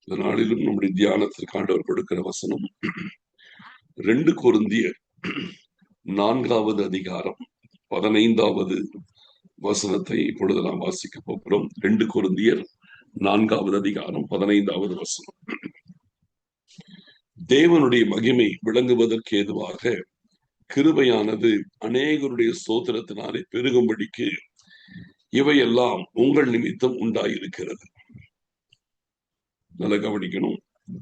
இந்த நாளிலும் நம்முடைய தியானத்திற்கு ஆண்டவர் கொடுக்கிற வசனம் 2 கொரிந்தியர் 4வது அதிகாரம் 15வது வசனத்தை இப்பொழுது நாம் வாசிக்க போகிறோம். 2 கொரிந்தியர் 4வது அதிகாரம் 15வது வசனம். தேவனுடைய மகிமை விளங்குவதற்கு ஏதுவாக கிருபையானது அநேகருடைய ஸ்தோத்திரத்தினாலே பெருகும்படிக்கு இவையெல்லாம் உங்கள் நிமித்தம் உண்டாயிருக்கிறது. நல்ல கவனிக்கணும்.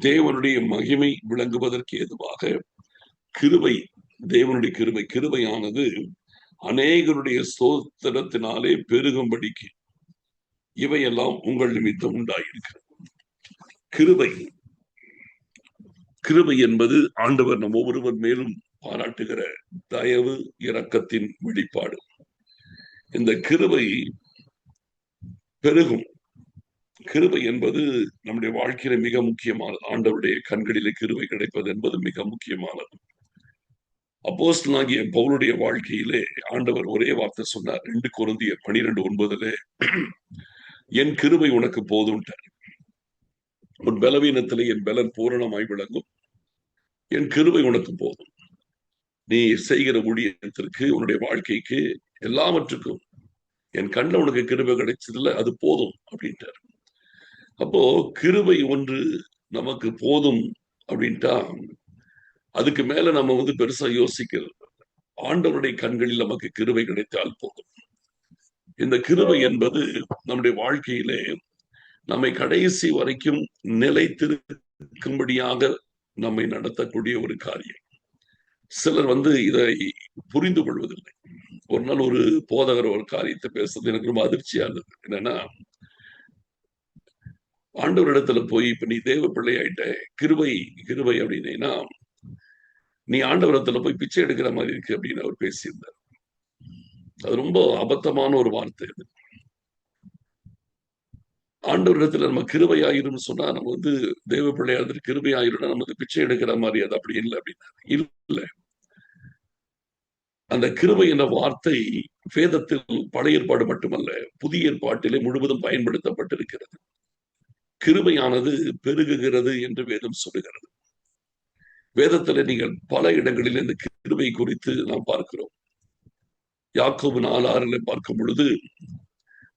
தேவனுடைய மகிமை விளங்குவதற்கு ஏதுவாக கிருபை, தேவனுடைய கிருபையானது அநேகருடைய ஸ்தோத்திரத்தினாலே பெருகும்படிக்கு இவையெல்லாம் உங்கள் நிமித்தம் உண்டாயிருக்கிறது. கிருபை என்பது ஆண்டவர் நம் ஒவ்வொருவர் மேலும் பாராட்டுகிற தயவு இரக்கத்தின் வெளிப்பாடு. இந்த கிருபை பெருகும். கிருபை என்பது நம்முடைய வாழ்க்கையில மிக முக்கியமானது. ஆண்டவருடைய கண்களிலே கிருபை கிடைப்பது என்பது மிக முக்கியமானது. அப்போஸ்தலனாகிய பவுலுடைய வாழ்க்கையிலே ஆண்டவர் ஒரே வார்த்தை சொன்னார். 2 கொரிந்தியர் 12:9 என் கிருபை உனக்கு போதும்ட்டார். உன் பலவீனத்திலே என் பலன் பூரணமாய் விளங்கும். என் கிருபை உனக்கு போதும். நீ செய்கிற ஊழியத்திற்கு, உன்னுடைய வாழ்க்கைக்கு, எல்லாவற்றுக்கும் என் கண்ணில் உனக்கு கிருபை கிடைச்சதுல அது போதும் அப்படின்ட்டார். அப்போ கிருபை ஒன்று நமக்கு போதும் அப்படின்ட்டா அதுக்கு மேல நம்ம பெருசா யோசிக்கிறது. ஆண்டவருடைய கண்களில் நமக்கு கிருபை கிடைத்தால் போதும். இந்த கிருபை என்பது நம்முடைய வாழ்க்கையிலே நம்மை கடைசி வரைக்கும் நிலைத்திருக்கும்படியாக நம்மை நடத்தக்கூடிய ஒரு காரியம். சிலர் இதை புரிந்து கொள்வதில்லை. ஒரு நாள் ஒரு போதகர் ஒரு காரியத்தை பேசுறது எனக்கு ரொம்ப அதிர்ச்சியா இருந்தது. என்னன்னா, ஆண்டவரிடத்துல போய் இப்ப நீ தேவ பிள்ளை ஆயிட்ட, கிருபை அப்படின்னா நீ ஆண்டவரத்துல போய் பிச்சை எடுக்கிற மாதிரி இருக்கு அப்படின்னு அவர் பேசியிருந்தார். அது ரொம்ப அபத்தமான ஒரு வார்த்தை. அது ஆண்டவரிடத்துல நம்ம கிருபையாயிரும் சொன்னா நம்ம தேவ பிள்ளையா கிருபையாயிரும் நம்ம பிச்சை எடுக்கிற மாதிரி அது அப்படி இல்லை அப்படின்னா இல்ல. அந்த கிருபை என்ற வார்த்தை வேதத்தில் பழைய ஏற்பாடு மட்டுமல்ல, புதிய ஏற்பாட்டிலே முழுவதும் பயன்படுத்தப்பட்டிருக்கிறது. கிருபையானது பெருகுகிறது என்று வேதம் சொல்லுகிறது. வேதத்துல நீங்கள் பல இடங்களில் இந்த கிருபை குறித்து நாம் பார்க்கிறோம். யாக்கோபு 4:6 பார்க்கும் பொழுது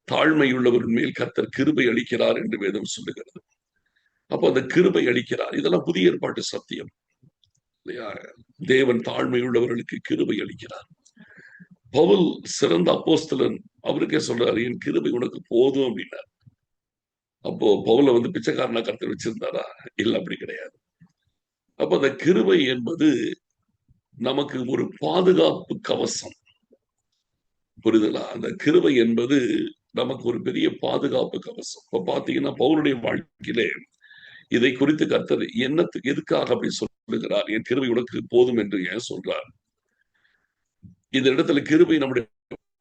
தாழ்மையுள்ளவரின் மேல் கர்த்தர் கிருபை அளிக்கிறார் என்று வேதம் சொல்லுகிறது. அப்போ அந்த கிருபை அளிக்கிறார், இதெல்லாம் புதிய ஏற்பாட்டு சத்தியம் இல்லையா? தேவன் தாழ்மையுள்ளவர்களுக்கு கிருபை அளிக்கிறார். பவுல் சிறந்த அப்போஸ்தலன், அவருக்கே சொல்றாரு என் கிருபை உனக்கு போதும் அப்படின்னார். அப்போ பவுல பிச்சைக்காரனா கர்த்தர் வச்சிருந்தாரா? இல்ல, அப்படி கிடையாது. அப்ப அந்த கிருபை என்பது நமக்கு ஒரு பாதுகாப்பு கவசம். புரிதலா? அந்த கிருபை என்பது நமக்கு ஒரு பெரிய பாதுகாப்பு கவசம். இப்ப பாத்தீங்கன்னா பவுலுடைய வாழ்க்கையிலே இதை குறித்து கர்த்தர் எதுக்காக அப்படி சொல்லுகிறார்? என் கிருபை உனக்கு போதும் என்று ஏன் சொல்றார்? இந்த இடத்துல கிருபை நம்முடைய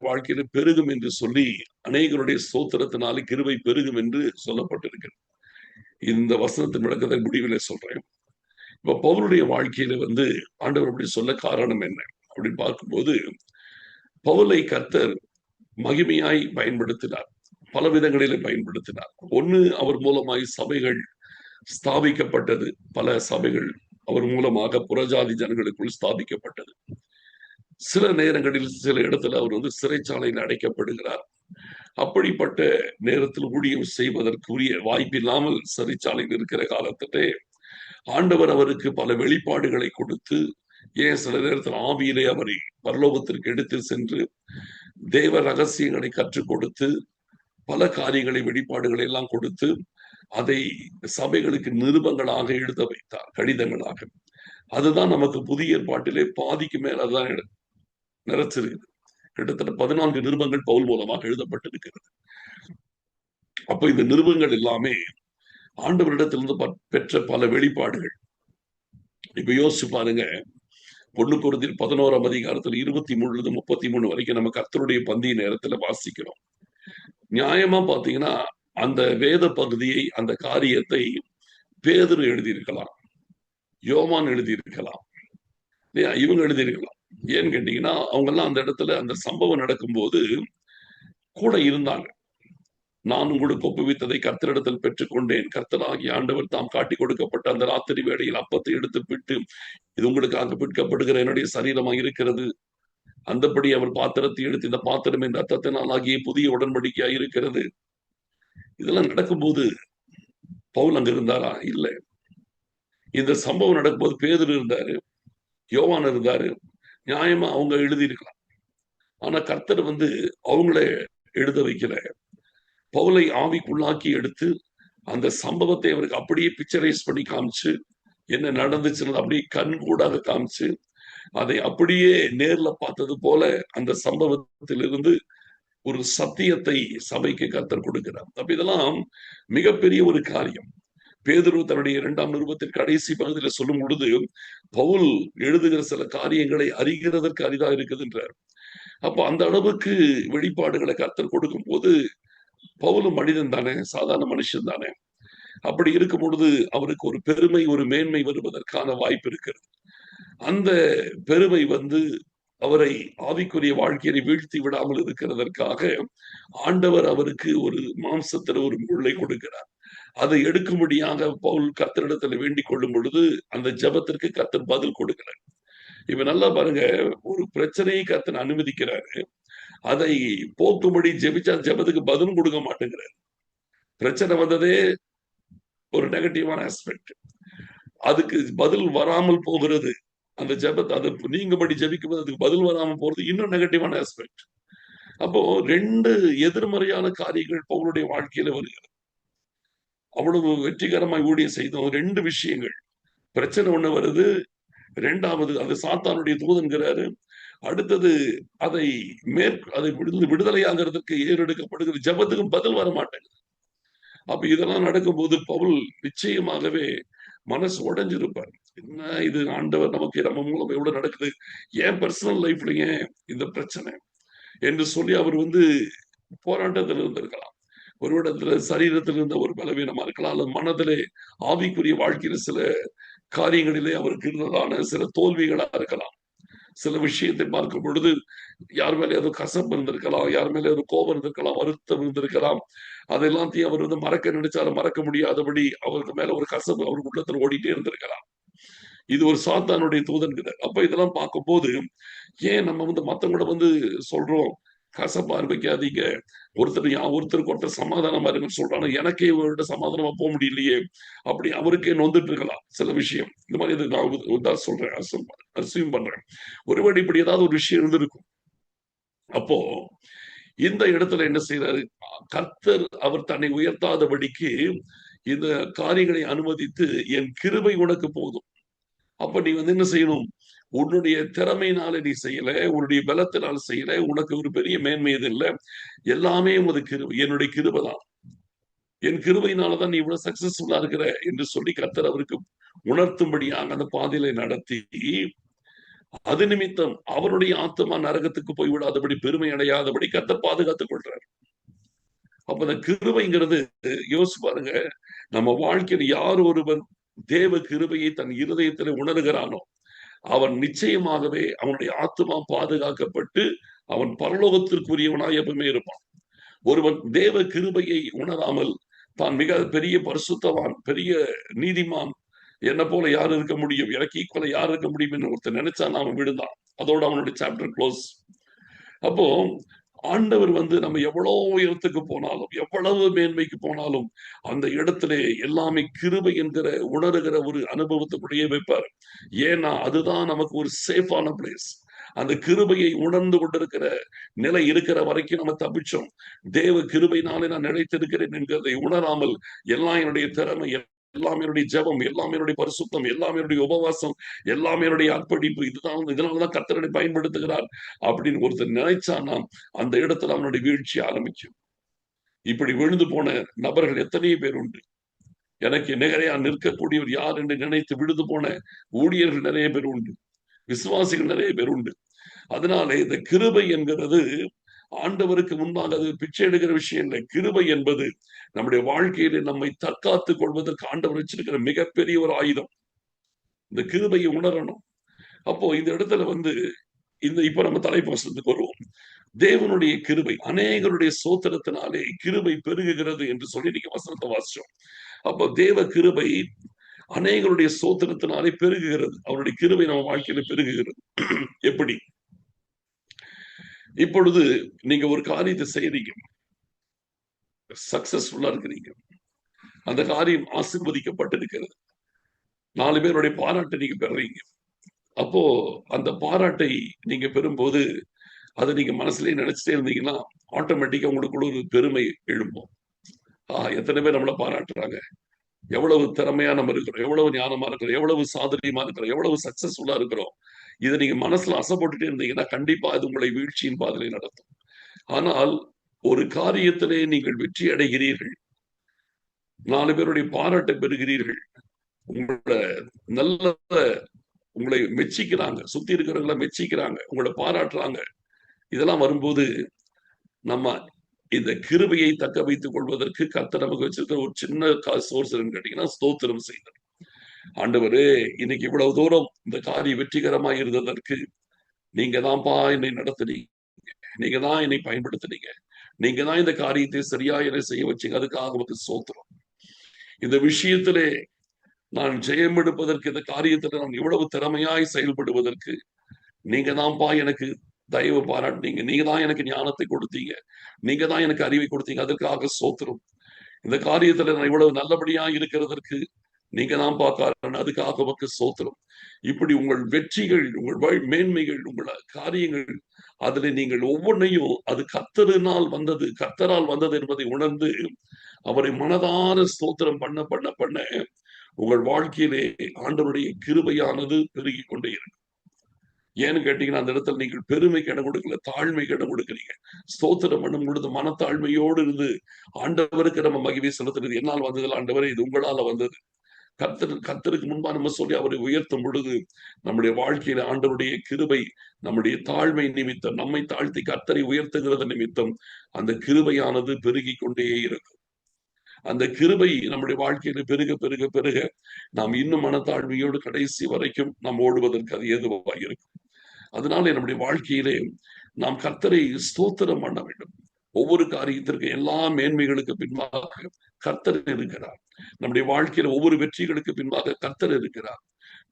வாழ்க்கையில பெருகும் என்று சொல்லி அநேகருடைய ஸ்தோத்திரத்தினாலே கிருபை பெருகும் என்று சொல்லப்பட்டிருக்கிறது. இந்த வசனத்தின் விளக்கத்தை முடிவிலே சொல்றேன். இப்ப பவுலுடைய வாழ்க்கையில ஆண்டவர் அப்படி சொல்ல காரணம் என்ன அப்படின்னு பார்க்கும்போது, பவுலை கர்த்தர் மகிமையாய் பயன்படுத்தினார், பல விதங்களிலே பயன்படுத்தினார். ஒண்ணு, அவர் மூலமாய் சபைகள் ஸ்தாபிக்கப்பட்டது. பல சபைகள் அவர் மூலமாக புறஜாதி ஜனங்களுக்குள் ஸ்தாபிக்கப்பட்டது. சில நேரங்களில் சில இடத்துல அவர் சிறைச்சாலையில் அடைக்கப்படுகிறார். அப்படிப்பட்ட நேரத்தில் ஊழியம் செய்வதற்குரிய வாய்ப்பில்லாமல் சிறைச்சாலையில் இருக்கிற காலத்திலே ஆண்டவர் அவருக்கு பல வெளிப்பாடுகளை கொடுத்து, ஏன் சில நேரத்தில் ஆவியிலே அவரை பரலோகத்திற்கு எடுத்து சென்று தேவ ரகசியங்களை கற்றுக் கொடுத்து பல காரியங்களை, வெளிப்பாடுகளை எல்லாம் கொடுத்து அதை சபைகளுக்கு நிருபங்களாக எழுத வைத்தார், கடிதங்களாக. அதுதான் நமக்கு புதிய ஏற்பாட்டிலே பாதிக்கு மேல அதுதான் நிறைச்சிருக்குது. கிட்டத்தட்ட 14 நிருபங்கள் பவுல் மூலமாக எழுதப்பட்டிருக்கிறது. அப்ப இந்த நிருபங்கள் எல்லாமே ஆண்டவரிடத்திலிருந்து பெற்ற பல வெளிப்பாடுகள். இப்ப யோசிச்சு பாருங்க, 1 கொரிந்தியர் 11ஆம் அதிகாரத்தில் 23 33 வரைக்கும் நம்ம கர்த்தருடைய பந்திய நேரத்துல வாசிக்கிறோம். நியாயமா பாத்தீங்கன்னா அந்த வேத பகுதியை, அந்த காரியத்தை பேதுரு எழுதியிருக்கலாம், யோவான் எழுதியிருக்கலாம், இவங்க எழுதியிருக்கலாம். ஏன்னு கேட்டீங்கன்னா அவங்க எல்லாம் அந்த இடத்துல அந்த சம்பவம் நடக்கும்போது கூட இருந்தாங்க. நான் உங்களுக்கு ஒப்புவித்ததை கர்த்தரிடத்தில் பெற்றுக்கொண்டேன். கர்த்தராகிய ஆண்டவர் தாம் காட்டி கொடுக்கப்பட்ட அந்த ராத்திரி வேளையில் அப்பத்தை எடுத்து பிட்டு, இது உங்களுக்காக பிற்கப்படுகிற என்னுடைய சரீரமாக இருக்கிறது. அந்தபடி அவர் பாத்திரத்தை எடுத்து, இந்த பாத்திரம் என் ரத்தத்தினால் ஆகிய புதிய உடன்படிக்கையா இருக்கிறது. இதெல்லாம் நடக்கும்போது பவுல் அங்க இருந்தாரா? இல்லை. இந்த சம்பவம் நடக்கும்போது பேதுரு இருந்தாரு, யோவான் இருந்தாரு. நியாயமா அவங்க எழுதியிருக்கலாம். ஆனா கர்த்தர் அவங்கள எழுத வைக்கல. பவுலை ஆவிக்குள்ளாக்கி எடுத்து அந்த சம்பவத்தை அவருக்கு அப்படியே பிக்சரைஸ் பண்ணி காமிச்சு, என்ன நடந்துச்சுன்னு அப்படியே கண்கூடாக காமிச்சு, அதை அப்படியே நேர்ல பார்த்தது போல அந்த சம்பவத்திலிருந்து ஒரு சத்தியத்தை சபைக்கு கர்த்தர் கொடுக்கிறார். அப்ப இதெல்லாம் மிகப்பெரிய ஒரு காரியம். பேதுரு தன்னுடைய 2ஆம் நிருபத்தின் கடைசி பகுதியில் சொல்லும் பொழுது, பவுல் எழுதுகிற சில காரியங்களை அறிகிறதற்கு அரிதா இருக்குதுன்றார். அப்ப அந்த அளவுக்கு வெளிப்பாடுகளை கர்த்தர் கொடுக்கும் போது, பவுலும் மனிதன் தானே, சாதாரண மனுஷன் தானே. அப்படி இருக்கும் பொழுது அவருக்கு ஒரு பெருமை, ஒரு மேன்மை வருவதற்கான வாய்ப்பு இருக்கிறது. அந்த பெருமை அவரை ஆவிக்குரிய வாழ்க்கையை வீழ்த்தி விடாமல் இருக்கிறதற்காக ஆண்டவர் அவருக்கு ஒரு மாம்சத்தில் ஒரு முள்ளை கொடுக்கிறார். அதை எடுக்கும்படியாக பவுல் கர்த்தரிடத்தில் வேண்டிக் கொள்ளும் பொழுது அந்த ஜெபத்திற்கு கர்த்தர் பதில் கொடுக்கிறார். இப்ப நல்லா பாருங்க, ஒரு பிரச்சனையை கர்த்தர் அனுமதிக்கிறாரு, அதை போக்கும்படி ஜெபிச்சா ஜெபத்துக்கு பதிலும் கொடுக்க மாட்டேங்கிறார். பிரச்சனை வந்ததே ஒரு நெகட்டிவான ஆஸ்பெக்ட். அதுக்கு பதில் வராமல் போகிறது, அந்த ஜெபத்தை அது நீங்கபடி ஜெபிக்கும் போது அதுக்கு பதில் வராமல் போறது இன்னும் நெகட்டிவான ஆஸ்பெக்ட். அப்போ 2 எதிர்மறையான காரியங்கள் பவுலுடைய வாழ்க்கையில வருகிறது. அவ்வளவு வெற்றிகரமாய் ஊழியம் செய்தோம். 2 விஷயங்கள். பிரச்சனை ஒண்ணு வருது, 2வது அது சாத்தானுடைய தூதன்கிறாரு. அடுத்தது அதை அதை விடுதலையாகிறதுக்கு ஏறெடுக்கப்படுகிற ஜெபத்துக்கும் பதில் வர மாட்டேங்குது. அப்ப இதெல்லாம் நடக்கும்போது பவுல் நிச்சயமாகவே மனசு உடைஞ்சிருப்பார். என்ன இது ஆண்டவர் நமக்கு நம்ம மூலம் எவ்வளவு நடக்குது, ஏன் பர்சனல் லைஃப்ல ஏன் இந்த பிரச்சனை என்று சொல்லி அவர் போராட்டத்தில் இருந்திருக்கலாம். ஒரு இடத்துல சரீரத்தில் இருந்த ஒரு பலவீனமா இருக்கலாம், அல்லது மனதிலே ஆவிக்குரிய வாழ்க்கையில சில காரியங்களிலே அவருக்கு இருந்ததான சில தோல்விகளா இருக்கலாம். சில விஷயத்தை பார்க்கும் பொழுது யார் மேலே ஏதோ கசப்பு இருந்திருக்கலாம், யார் மேலே ஒரு கோபம் இருந்திருக்கலாம், வருத்தம் இருந்திருக்கலாம். அதெல்லாத்தையும் அவர் மறக்க நினைச்சாலும் மறக்க முடியாதபடி அவருக்கு மேல ஒரு கசப்பு அவருக்கு உள்ளத்துல ஓடிட்டே இருந்திருக்கலாம். இது ஒரு சாத்தானுடைய தூதன்கிறார். அப்ப இதெல்லாம் பார்க்கும்போது ஏன் நம்ம மத்தவங்கள சொல்றோம், கசப்பா வைக்காதீங்க, ஒருத்தருக்கு ஒருத்தர் சமாதானமா இருக்குன்னு சொல்றாங்க, எனக்கே இவர்கிட்ட சமாதானமா போக முடியலையே, அப்படி அவருக்கே நொந்துட்டு இருக்கலாம் சில விஷயம். இந்த மாதிரி நான் சொல்றேன், அசியூம் பண்றேன். ஒருவேளை இப்படி ஏதாவது ஒரு விஷயம் இருந்திருக்கும். அப்போ இந்த இடத்துல என்ன செய்யறாரு, கர்த்தர் அவர் தன்னை உயர்த்தாதபடிக்கு இந்த காரியங்களை அனுமதித்து, என் கிருபை உனக்கு போதும். அப்ப நீ என்ன செய்யணும், உன்னுடைய திறமையினால நீ செய்யல, உன்னுடைய பலத்தினால செய்யல, உனக்கு ஒரு பெரிய மேன்மை எது இல்லை, எல்லாமே உனது கிருபை, என்னுடைய கிருபை தான், என் கிருபையினாலதான் நீ இவ்வளவு சக்சஸ்ஃபுல்லா இருக்கிற என்று சொல்லி கர்த்தர் அவருக்கு உணர்த்தும்படியாக அந்த பாதையில நடத்தி, அது நிமித்தம் அவருடைய ஆத்மா நரகத்துக்கு போய் விடாதபடி, பெருமை அடையாதபடி கர்த்தர் பாதுகாத்துக் கொள்றார். அப்ப அந்த கிருபைங்கிறது யோசிச்சு பாருங்க, நம்ம வாழ்க்கையில் யார் ஒருவன் தேவ கிருபையை தன் இருதயத்தில் உணர்கிறானோ அவன் நிச்சயமாகவே அவனுடைய ஆத்மா பாதுகாக்கப்பட்டு அவன் பரலோகத்திற்குரியவனாய் எப்பவுமே இருப்பான். ஒருவன் தேவ கிருபையை உணராமல் தான் மிக பெரிய பரிசுத்தவான், பெரிய நீதிமான், என்ன போல யார் இருக்க முடியும், எனக்கு ஈக்குவலா யார் இருக்க முடியும் என்று ஒருத்தர் நினைச்சா அவன் விழுந்தான். அதோட அவனுடைய சாப்டர் க்ளோஸ். அப்போ ஆண்டவர் நம்ம எவ்வளவு உயரத்துக்கு போனாலும், எவ்வளவு மேன்மைக்கு போனாலும் அந்த இடத்திலே எல்லாமே கிருபை என்கிற உணர்கிற ஒரு அனுபவத்துக்குள்ளேயே வைப்பார். ஏன்னா அதுதான் நமக்கு ஒரு சேஃபான பிளேஸ். அந்த கிருபையை உணர்ந்து கொண்டிருக்கிற நிலை இருக்கிற வரைக்கும் நம்ம தப்பிச்சோம். தேவ கிருபையினாலே நான் நிலைத்திருக்கிறேன் என்கிறதை உணராமல் எல்லாம் என்னுடைய திறமை, எல்லாம் என்னுடைய ஜெபம், எல்லாம் என்னுடைய பரிசுத்தம், எல்லாம் என்னுடைய உபவாசம், எல்லாம் என்னுடைய அர்ப்பணிப்பு, இதனாலதான் கர்த்தரை பயன்படுத்துகிறார் அப்படின்னு ஒருத்தர் நினைச்சானா அந்த இடத்துல அவனுடைய வீழ்ச்சி ஆரம்பிக்கும். இப்படி விழுந்து போன நபர்கள் எத்தனையோ பேர் உண்டு. எனக்கு நிகரையா நிற்கக்கூடியவர் யார் என்று நினைத்து விழுந்து போன ஊழியர்கள் நிறைய பேர் உண்டு, விசுவாசிகள் நிறைய பேர் உண்டு. அதனாலே இந்த கிருபை என்கிறது ஆண்டவருக்கு முன்பாக அது பிச்சை எடுக்கிற விஷயம் இல்லை. கிருபை என்பது நம்முடைய வாழ்க்கையில நம்மை தற்காத்துக் கொள்வதற்கு ஆண்டவர் வச்சிருக்கிற மிகப்பெரிய ஒரு ஆயுதம். இந்த கிருபையை உணரணும். அப்போ இந்த இடத்துல இப்ப நம்ம தலைப்பு வசனத்துக்கு வருவோம். தேவனுடைய கிருபை அநேகருடைய சோத்திரத்தினாலே கிருபை பெருகுகிறது என்று சொல்லி நீங்க வசனத்தை வாசிச்சோம். அப்ப தேவ கிருபை அநேகருடைய சோத்திரத்தினாலே பெருகுகிறது. அவருடைய கிருபை நம்ம வாழ்க்கையில பெருகுகிறது. எப்படி? இப்பொழுது நீங்க ஒரு காரியத்தை செய்றீங்க, சக்சஸ்ஃபுல்லா இருக்கிறீங்க, அந்த காரியம் ஆசீர்வதிக்கப்பட்டிருக்கிறது, 4 பேருடைய பாராட்டை நீங்க பெறுறீங்க. அப்போ அந்த பாராட்டை நீங்க பெறும்போது அதை நீங்க மனசுலயே நினைச்சிட்டே இருந்தீங்கன்னா ஆட்டோமேட்டிக்கா உங்களுக்குள்ள ஒரு பெருமை எழும்பும். எத்தனை பேர் நம்மளை பாராட்டுறாங்க, எவ்வளவு திறமையா நம்ம இருக்கிறோம், எவ்வளவு ஞானமா இருக்கிறோம், எவ்வளவு சாதுரியமா இருக்கிறோம், எவ்வளவு சக்சஸ்ஃபுல்லா இருக்கிறோம். இதை நீங்க மனசுல அசைப்பட்டுட்டே இருந்தீங்கன்னா கண்டிப்பா அது உங்களை வீழ்ச்சியின் பாதையில நடத்தும். ஆனால் ஒரு காரியத்திலே நீங்கள் வெற்றி அடைகிறீர்கள், 4 பேருடைய பாராட்டை பெறுகிறீர்கள், உங்களோட நல்ல உங்களை மெச்சிக்கிறாங்க, சுத்தி இருக்கிறவங்களை மெச்சிக்கிறாங்க, உங்களை பாராட்டுறாங்க. இதெல்லாம் வரும்போது நம்ம இந்த கிருபையை தக்க வைத்துக் கொள்வதற்கு கர்த்தர் நமக்கு வச்சிருக்கிற ஒரு சின்ன சோர்ஸ் கேட்டீங்கன்னா ஸ்தோத்திரம் செய்தல். ஆண்டவரே, இன்னைக்கு இவ்வளவு தூரம் இந்த காரியம் வெற்றிகரமா இருந்ததற்கு நீங்க தான்ப்பா என்னை நடத்துனீங்க, நீங்க தான் என்னை பயன்படுத்தினீங்க, நீங்க தான் இந்த காரியத்தை சரியா என்னை செய்ய வச்சீங்க, அதுக்காக நமக்கு ஸ்தோத்திரம். இந்த விஷயத்திலே நான் ஜெயம் எடுப்பதற்கு, இந்த காரியத்துல நான் இவ்வளவு திறமையாய் செயல்படுவதற்கு நீங்க தான்ப்பா எனக்கு தயவு பாராட்டினீங்க, நீங்க தான் எனக்கு ஞானத்தை கொடுத்தீங்க, நீங்க தான் எனக்கு அறிவை கொடுத்தீங்க, அதற்காக ஸ்தோத்திரம். இந்த காரியத்துல நான் இவ்வளவு நல்லபடியா இருக்கிறதற்கு நீங்க தான் பார்க்காரன், அதுக்காக உமக்கு ஸ்தோத்திரம். இப்படி உங்கள் வெற்றிகள், உங்கள் மேன்மைகள், உங்கள் காரியங்கள், அதுல நீங்கள் ஒவ்வொன்றையும் அது கர்த்தரினால் வந்தது, கர்த்தரால் வந்தது என்பதை உணர்ந்து அவரை மனதார ஸ்தோத்திரம் பண்ண பண்ண பண்ண உங்கள் வாழ்க்கையிலே ஆண்டவருடைய கிருபையானது பெருகி கொண்டே இருக்கு. ஏன்னு கேட்டீங்கன்னா அந்த இடத்துல நீங்கள் பெருமைக்கு இடம் கொடுக்கல, தாழ்மைக்கு இடம் கொடுக்குறீங்க. ஸ்தோத்திரம் பண்ணும் பொழுது மனத்தாழ்மையோடு இருந்து ஆண்டவருக்கு நம்ம மகிமை செலுத்துறது. என்னால் வந்ததில்லை ஆண்டவரே, இது உங்களால வந்தது. கர்த்தருக்கு முன்பா நம்ம சொல்லி அவரை உயர்த்தும் பொழுது நம்முடைய வாழ்க்கையில ஆண்டவருடைய கிருபை, நம்முடைய தாழ்மை நிமித்தம், நம்மை தாழ்த்தி கர்த்தரை உயர்த்துகிறது நிமித்தம் அந்த கிருபையானது பெருகி கொண்டே இருக்கும். அந்த கிருபை நம்முடைய வாழ்க்கையில பெருக பெருக பெருக நாம் இன்னும் மனத்தாழ்மையோடு கடைசி வரைக்கும் நாம் ஓடுவதற்கு அது ஏதுவாக இருக்கும். அதனால நம்முடைய வாழ்க்கையிலே நாம் கர்த்தரை ஸ்தோத்திரம் பண்ண வேண்டும். ஒவ்வொரு காரியத்திற்கு எல்லா மேன்மைகளுக்கு பின்பாக கர்த்தர் இருக்கிறார். நம்முடைய வாழ்க்கையில ஒவ்வொரு வெற்றிகளுக்கு பின்பாக கர்த்தர் இருக்கிறார்.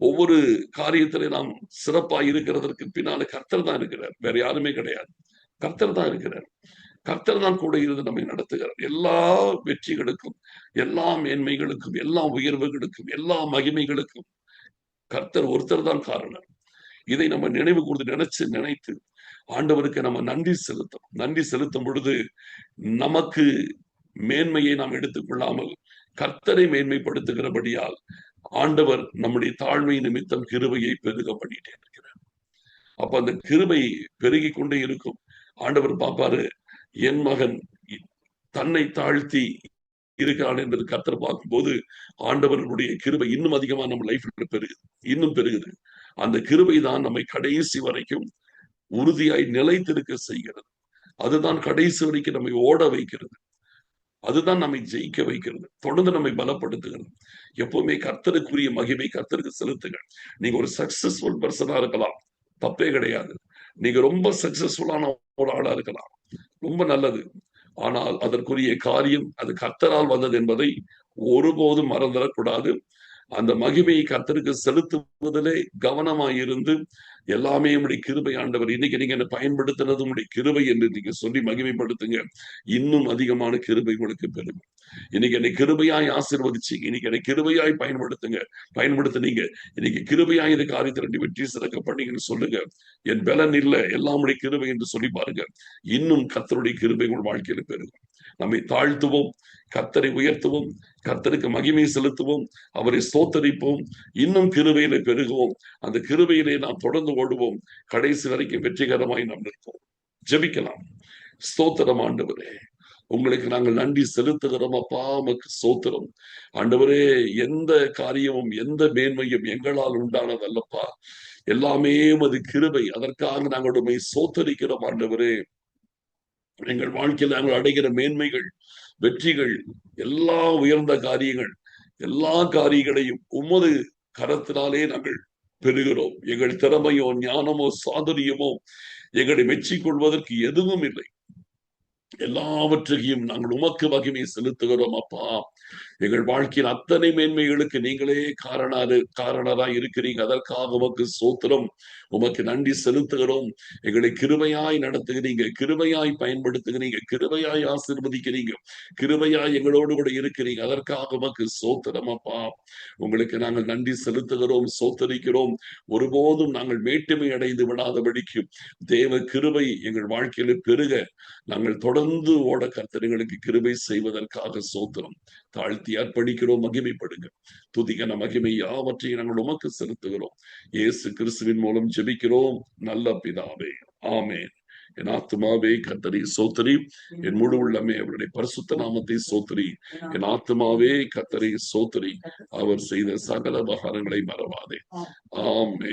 ஒவ்வொரு காரியத்திலே நாம் சிறப்பாக இருக்கிறதற்கு பின்னால கர்த்தர் தான் இருக்கிறார், வேற யாருமே கிடையாது. கர்த்தர் தான் இருக்கிறார். கர்த்தர் தான் கூட இருந்து நம்மை நடத்துகிறார். எல்லா வெற்றிகளுக்கும், எல்லா மேன்மைகளுக்கும், எல்லா உயர்வுகளுக்கும், எல்லா மகிமைகளுக்கும் கர்த்தர் ஒருத்தர் தான் காரணம். இதை நம்ம நினைவு கூர்ந்து நினைத்து ஆண்டவருக்கு நம்ம நன்றி செலுத்தும் பொழுது நமக்கு மேன்மையை நாம் எடுத்துக்கொள்ளாமல் கர்த்தரை மேன்மைப்படுத்துகிறபடியால் ஆண்டவர் நம்முடைய தாழ்மை நிமித்தம் கிருபையை பெருக பண்ணிட்டே இருக்கிறார். அப்ப அந்த கிருபை பெருகி கொண்டே இருக்கும். ஆண்டவர் பார்ப்பாரு, என் மகன் தன்னை தாழ்த்தி இருக்கிறான் என்பது கர்த்தர் பார்க்கும்போது ஆண்டவர்களுடைய கிருபை இன்னும் அதிகமா நம்ம லைஃப்ல பெருகுது, இன்னும் பெருகுது. அந்த கிருபை தான் நம்மை கடைசி வரைக்கும் உறுதியாய் நிலைத்திருக்க செய்கிறது. அதுதான் கடைசி வரைக்கும் நம்மை ஓட வைக்கிறது. அதுதான் நம்மை ஜெயிக்க வைக்கிறது, தொடர்ந்து நம்மை பலப்படுத்துகிறது. எப்பவுமே கர்த்தருக்குரிய மகிமை கர்த்தருக்கு செலுத்துங்க. நீங்க ஒரு சக்சஸ்ஃபுல் பர்சனா இருக்கலாம், தப்பே கிடையாது. நீங்க ரொம்ப சக்சஸ்ஃபுல்லான ஒரு ஆளா இருக்கலாம், ரொம்ப நல்லது. ஆனால் அதற்குரிய காரியம் அது கர்த்தரால் வந்தது என்பதை ஒருபோதும் மறந்துடக்கூடாது. அந்த மகிமையை கர்த்தருக்கு செலுத்துவதிலே கவனமாயிருந்து எல்லாமே உடைய கிருபை ஆண்டவர், இன்னைக்கு நீங்க என்ன பயன்படுத்தினது உடைய கிருபை என்று நீங்க சொல்லி மகிமைப்படுத்துங்க. இன்னும் அதிகமான கிருபை உங்களுக்கு பெருகும். இன்னைக்கு என்னை கிருபையாய் ஆசீர்வதிச்சீங்க, இன்னைக்கு என்னை கிருபையாய் பயன்படுத்தினீங்க, இன்னைக்கு கிருபையாய் இந்த காரியத்தை 2 வெற்றி சிறக்க பண்ணீங்கன்னு சொல்லுங்க. என் பலன் இல்லை, எல்லாம் உடைய கிருபை என்று சொல்லி பாருங்க. இன்னும் கர்த்தருடைய கிருபை உங்கள் வாழ்க்கையில பெருகும். நம்மை தாழ்த்துவோம், கர்த்தரை உயர்த்துவோம், கர்த்தருக்கு மகிமை செலுத்துவோம், அவரை ஸ்தோத்தரிப்போம், இன்னும் கிருபையிலே பெருகுவோம். அந்த கிருபையிலே நாம் தொடர்ந்து ஓடுவோம், கடைசி வரைக்கும் வெற்றிகரமாய் நாம் நிற்போம். ஜெபிக்கலாம். ஸ்தோத்திரம் ஆண்டவரே, உங்களுக்கு நாங்கள் நன்றி செலுத்துகிறோம் அப்பா, உமக்கு ஸ்தோத்திரம் ஆண்டவரே. எந்த காரியமும் எந்த மேன்மையும் எங்களால் உண்டானதல்லப்பா, எல்லாமே அது கிருபை. அதற்காக நாங்கள் உம்மை ஸ்தோத்தரிக்கிறோம் ஆண்டவரே. எங்கள் வாழ்க்கையில் நாங்கள் அடைகிற மேன்மைகள், வெற்றிகள், எல்லா உயர்ந்த காரியங்கள், எல்லா காரியங்களையும் உமது கரத்தினாலே நாங்கள் பெறுகிறோம். எங்கள் திறமையோ ஞானமோ சாதுரியமோ எங்களை மெச்சிக் கொள்வதற்கு எதுவும் இல்லை. எல்லாவற்றையும் நாங்கள் உமக்கு மகிமை செலுத்துகிறோம் அப்பா. எங்கள் வாழ்க்கையின் அத்தனை மேன்மைகளுக்கு நீங்களே காரணராய் இருக்கிறீங்க. அதற்காக உமக்கு ஸ்தோத்திரம். உமக்கு நன்றி செலுத்துகிறோம். எங்களை கிருபையாய் நடத்துகிறீங்க, கிருபையாய் பயன்படுத்துகிறீங்க, கிருபையாய் ஆசீர்வதிக்கிறீங்க, கிருபையாய் எங்களோடு கூட இருக்கிறீங்க. அதற்காக உமக்கு ஸ்தோத்திரம் அப்பா. உங்களுக்கு நாங்கள் நன்றி செலுத்துகிறோம், ஸ்தோத்தரிக்கிறோம். ஒருபோதும் நாங்கள் மேட்டுமை அடைந்து விடாதபடிக்கு தேவ கிருபை எங்கள் வாழ்க்கையில பெருக நாங்கள் தொடர்ந்து ஓட கர்த்தர் எங்களுக்கு கிருபை செய்வதற்காக ஸ்தோத்திரம். தாழ்த்தி அர்ப்பணிக்கிறோம். மகிமைப்படுங்க. துதிகன மகிமை யாவற்றையும் நாங்கள் உமக்கு செலுத்துகிறோம். இயேசு கிறிஸ்துவின் மூலம் ஜெபிக்கிறோம் நல்ல பிதாவே, ஆமென். என் ஆத்துமாவே கர்த்தரை ஸ்தோத்திரி, என் முழு உள்ளமே அவருடைய பரிசுத்த நாமத்தை ஸ்தோத்திரி. என் ஆத்துமாவே கர்த்தரை ஸ்தோத்திரி, அவர் செய்த சகல உபகாரங்களை மறவாதே. ஆமென்.